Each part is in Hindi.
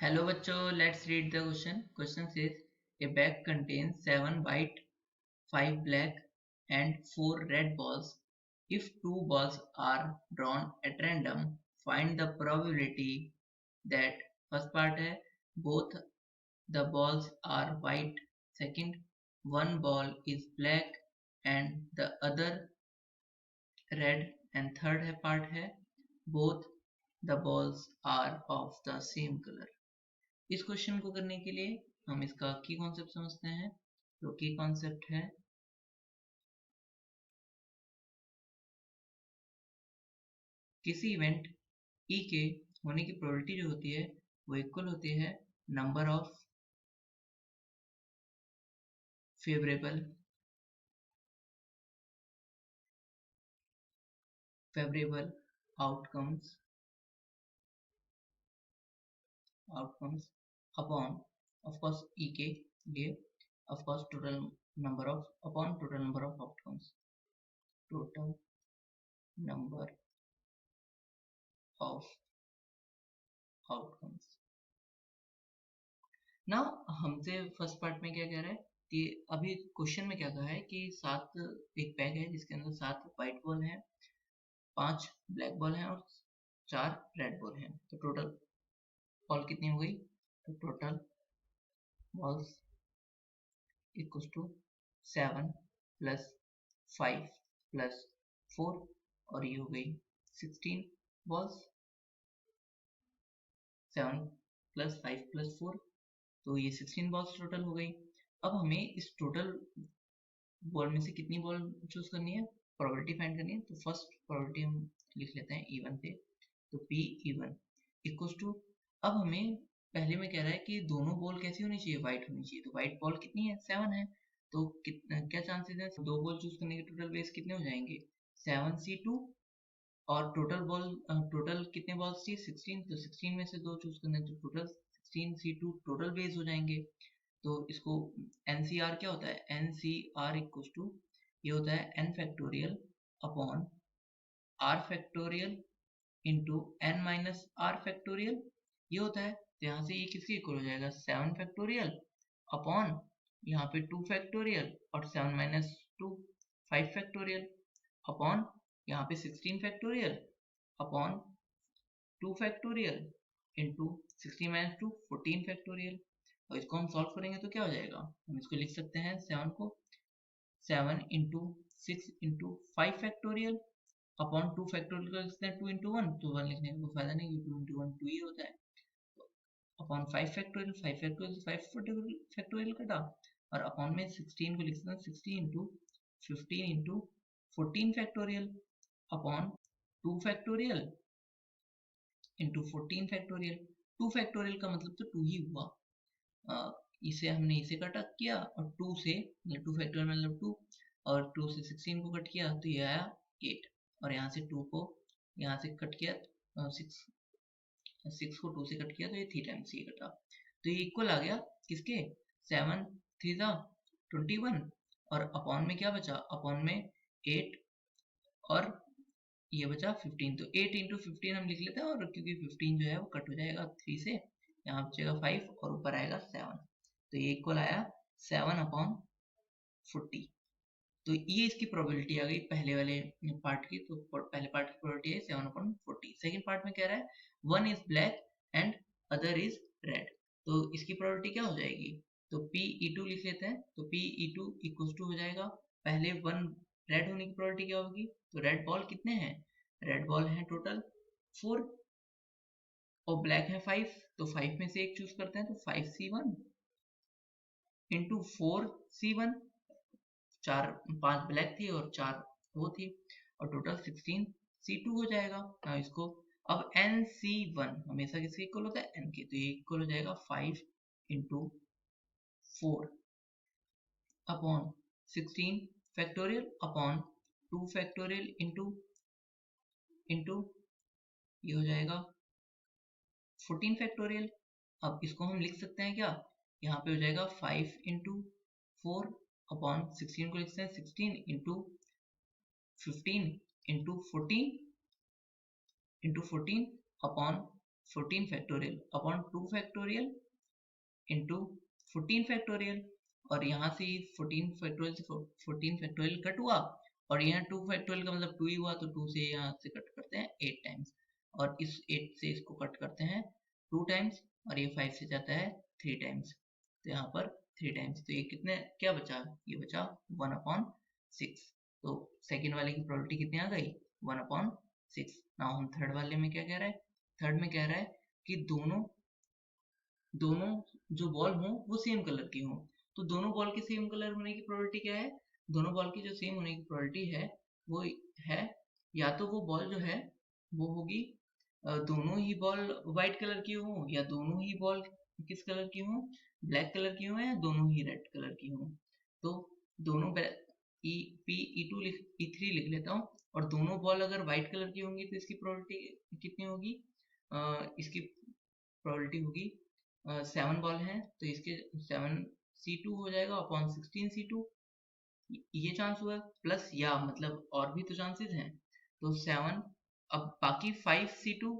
Hello बच्चों, let's read the question. Question says a bag contains 7 white, 5 black and 4 red balls. If 2 balls are drawn at random, find the probability that first part है both the balls are white. Second, one ball is black and the other red. And third है part है both the balls are of the same color. इस क्वेश्चन को करने के लिए हम इसका की कॉन्सेप्ट समझते हैं। तो की कॉन्सेप्ट है किसी इवेंट ई के होने की प्रोबेबिलिटी जो होती है वो इक्वल होती है number of favourable outcomes upon of course E के लिए of course total number of outcomes, total number of outcomes. ना हमसे फर्स्ट पार्ट में क्या कह रहा है कि अभी क्वेश्चन में क्या कहा है कि एक बैग है जिसके अंदर 7 व्हाइट बॉल हैं, 5 ब्लैक बॉल हैं और 4 रेड बॉल हैं। तो टोटल बॉल कितनी हो गई? तो total balls equals to 7 plus 5 plus 4 और ये हो गई 16 बॉल्स। 7 प्लस 5 प्लस 4 तो ये 16 बॉल्स टोटल हो गई। अब हमें इस टोटल बॉल में से कितनी बॉल चूज करनी है, प्रोबेबिलिटी फाइंड करनी है। तो फर्स्ट प्रोबेबिलिटी हम लिख लेते हैं E1 पे। तो P E1 इक्वल्स टू, अब हमें पहले में कह रहा है कि दोनों बॉल कैसी होनी चाहिए, व्हाइट होनी चाहिए। तो व्हाइट बॉल कितनी है? 7 है। तो क्या चांसेस है? दो बॉल चूज करने के टोटल बेस कितने हो जाएंगे? 7C2 और टोटल कितने बॉल्स चाहिए? 16। तो 16 में से दो चूज करने तो टोटल 16C2 टोटल बेस हो जाएंगे। तो इसको NCR क्या होता है? NCR इक्वल्स टू ये होता है n factorial upon r factorial into n minus r factorial ये होता है। तो यहाँ से ये किसके इक्वल हो जाएगा? 7 फैक्टोरियल अपॉन यहाँ पे 2 फैक्टोरियल और 7 माइनस 2 5 फैक्टोरियल अपॉन यहाँ पे 16 factorial upon 2 factorial into 16 minus 2 14 factorial. और इसको हम सॉल्व करेंगे तो क्या हो जाएगा? हम इसको लिख सकते हैं 7 को 7 into 6 into 5 factorial upon 2 factorial को लिखते हैं 2 इंटू 1। तो 1 लिखने का कोई फायदा नहीं, 2 इंटू 1 2 ही होता है। अपॉन 5 फैक्टोरियल 5 फैक्टोरियल कटा और अपॉन में 16 को लिख सकते हैं 16 into 15 into 14 factorial upon 2 factorial into 14 factorial. 2 factorial का मतलब तो 2 ही हुआ। इसे हमने इसे कट किया और 2 से 2 फैक्टोरियल मतलब 2 और 2 से 16 को कट किया तो ये आया 8 और यहाँ से 2 को यहाँ से कट किया 6 को 2 से कट किया तो ये 3 टाइम्स ये कटा। तो ये इक्वल आ गया किसके? 7 3 21 और अपॉन में क्या बचा? अपॉन में 8 और ये बचा 15। तो 8 इंटू 15 हम लिख लेते हैं और क्योंकि 15 जो है वो कट हो जाएगा 3 से, यहाँ बचेगा 5 और ऊपर आएगा 7। तो ये इक्वल आया 7 अपॉन 40। तो ये इसकी प्रोबेबिलिटी आ गई पहले वाले पार्ट की। तो पहले पार्ट की प्रोबेबिलिटी है 7 अपॉन 40। सेकेंड पार्ट में कह रहा है one is black and other is red. तो इसकी प्रोबेबिलिटी क्या हो जाएगी? तो PE2 लिख लेते हैं। तो PE2 इक्वल टू हो जाएगा, पहले वन रेड होने की प्रोबेबिलिटी क्या होगी? तो रेड बॉल कितने हैं? रेड बॉल है टोटल 4 और ब्लैक है 5। तो 5 में से एक चूज करते हैं तो 5C1 इंटू 4C1, 5 ब्लैक थी और 4 वो थी और टोटल 16C2 हो जाएगा। now इसको अब NC1 हमेशा किसके इक्वल होता है? N के। तो ये इक्वल हो जाएगा 5 into 4 upon 16 factorial upon 2 factorial into ये हो जाएगा 14 फैक्टोरियल। अब इसको हम लिख सकते हैं क्या? यहाँ पे हो जाएगा 5 इंटू 4 अपॉन 16 को लिखते हैं 16 into 15 into 14 upon 14 factorial upon 2 factorial into 14 factorial, और यहाँ से 14 फैक्टोरियल से 14 फैक्टोरियल कट हुआ, और यहाँ 2 फैक्टोरियल का मतलब 2 ही हुआ, तो 2 से यहाँ से कट करते हैं 8 टाइम्स, और इस 8 से इसको कट करते हैं 2 टाइम्स, और ये 5 से जाता है 3 टाइम्स, तो यहाँ पर 3 टाइम्स, तो ये कितने क्या बचा, ये बचा 1/6। तो सेकेंड वाले की प्रोबेबिलिटी कितनी आ गई, 1/6। नाउ हम थर्ड वाले में क्या कह रहा है, थर्ड में कह रहा है कि दोनों दोनों जो बॉल हो वो सेम कलर की हो, तो दोनों बॉल के सेम कलर होने की प्रोबेबिलिटी क्या है, दोनों बॉल की जो सेम होने की प्रोबेबिलिटी है वो है, या तो वो बॉल जो है वो होगी दोनों ही बॉल व्हाइट कलर की हो, या दोनों ही बॉल किस कलर की हो, ब्लैक कलर की हो, या दोनों ही रेड कलर की हो। तो दोनों E2 E3 लिख लेता हूँ, और दोनों बॉल अगर व्हाइट कलर की होंगी तो इसकी प्रोबेबिलिटी कितनी होगी, इसकी प्रोबेबिलिटी होगी 7 बॉल हैं तो इसके 7C2 हो जाएगा अपॉन 16C2, ये चांस हुआ, प्लस या मतलब और भी तो चांसेस हैं, तो 7, अब बाकी 5C2,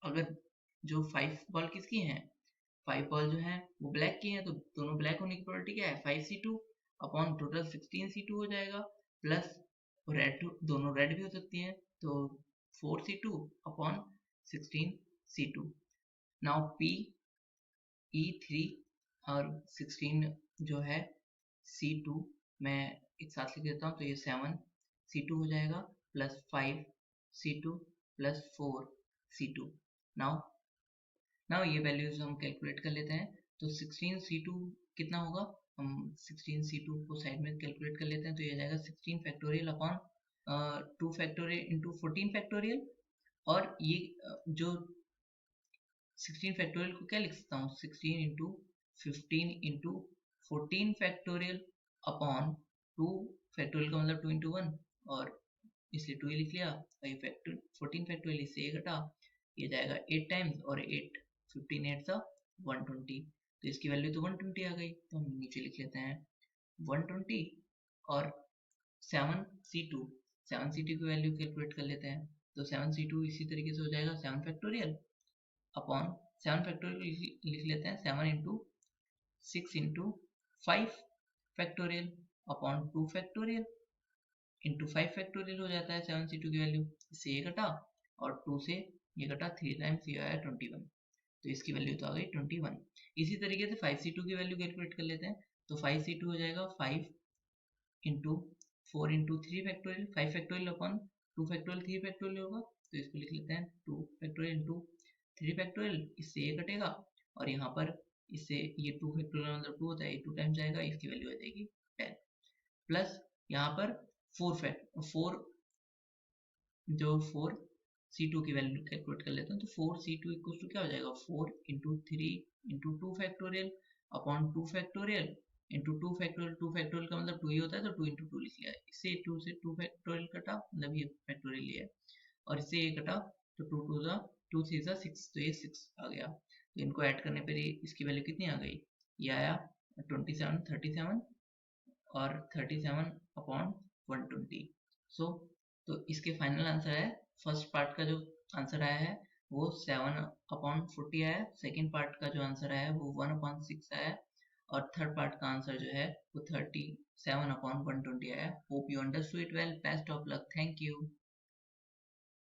अगर जो 5 बॉल किसकी हैं, 5 बॉल जो है वो ब्लैक की हैं, तो दोनों ब्लैक होने की प्रोबेबिलिटी क्या है, 5C2 अपॉन टोटल 16C2 हो जाएगा, प्लस रेड, दोनों रेड भी हो सकती हैं, तो 4C2 upon 16C2। Now P E3 और 16 जो है C2 मैं एक साथ लिख देता हूँ, तो ये 7C2 हो जाएगा plus 5C2 plus 4C2। Now now ये वैल्यूज हम कैलकुलेट कर लेते हैं, तो 16C2 कितना होगा, हम 16C2 को साइड में कैलकुलेट कर लेते हैं, तो ये आ जाएगा 16 factorial upon 2 factorial into 14 factorial, और ये जो 16 फैक्टोरियल को क्या लिख सकता हूँ, 16 into 15 into 14 factorial upon 2 factorial का मतलब 2 इंटू 1, और इसलिए 2 ही लिख लिया, और ये फैक्टर 14 फैक्टोरियल इससे ये घटा, ये जाएगा 8 टाइम्स, और 8 15 8 सा 120, तो इसकी वैल्यू तो 120 आ गई, तो हम नीचे लिख लेते हैं 120, और 7C2 7C2 की वैल्यू कैलकुलेट कर लेते हैं, तो 7C2 इसी तरीके से हो जाएगा 7 फैक्टोरियल अपॉन 7 फैक्टोरियल लिख लेते हैं, 7 into 6 into 5 factorial upon 2 factorial into 5 factorial हो जाता है 7C2 की वैल्यू, इससे ये घटा और 2 से ये घटा 3 टाइम्स, ये आया 21, तो इसकी वैल्यू तो आ गई 21। इसी तरीके से 5C2 की वैल्यू कैलकुलेट कर लेते हैं, तो 5C2 हो जाएगा 5 into 4 into 3 factorial, 5 factorial upon 2 factorial 3 factorial होगा, तो इसको लिख लेते हैं 2 फैक्टोरियल इंटू 3 फैक्टोरियल, इससे ये कटेगा, और यहाँ पर इससे ये 2 फैक्टोरियल मतलब 2 होता है, 2 टाइम्स जाएगा, इसकी वैल्यू आ जाएगी 10, प्लस यहाँ पर 4 जो 4C2 की वैल्यू कैलकुलेट कर लेते हैं, तो 4C2 इक्वल टू क्या हो जाएगा, 4 into 3 into 2 factorial upon 2 factorial into 2 factorial, 2 factorial का मतलब 2 ही होता है, तो 2 इंटू 2 लिख लिया, इससे 2 से 2 फैक्टोरियल कटा, मतलब ये फैक्टोरियल लिया है, और इससे ये कटा, तो 2 3 6, तो ये 6 आ गया, तो इनको ऐड करने पर इसकी वैल्यू कितनी आ गई, ये आया 27 37, और 37 अपॉन 120। सो तो इसके फाइनल आंसर है, फर्स्ट पार्ट का जो आंसर आया है वो 7/40 आया, सेकेंड पार्ट का जो आंसर आया है वो 1/6 आया, और थर्ड पार्ट का आंसर जो है वो 37/120 आया। Hope you understood it well, best of luck, thank you.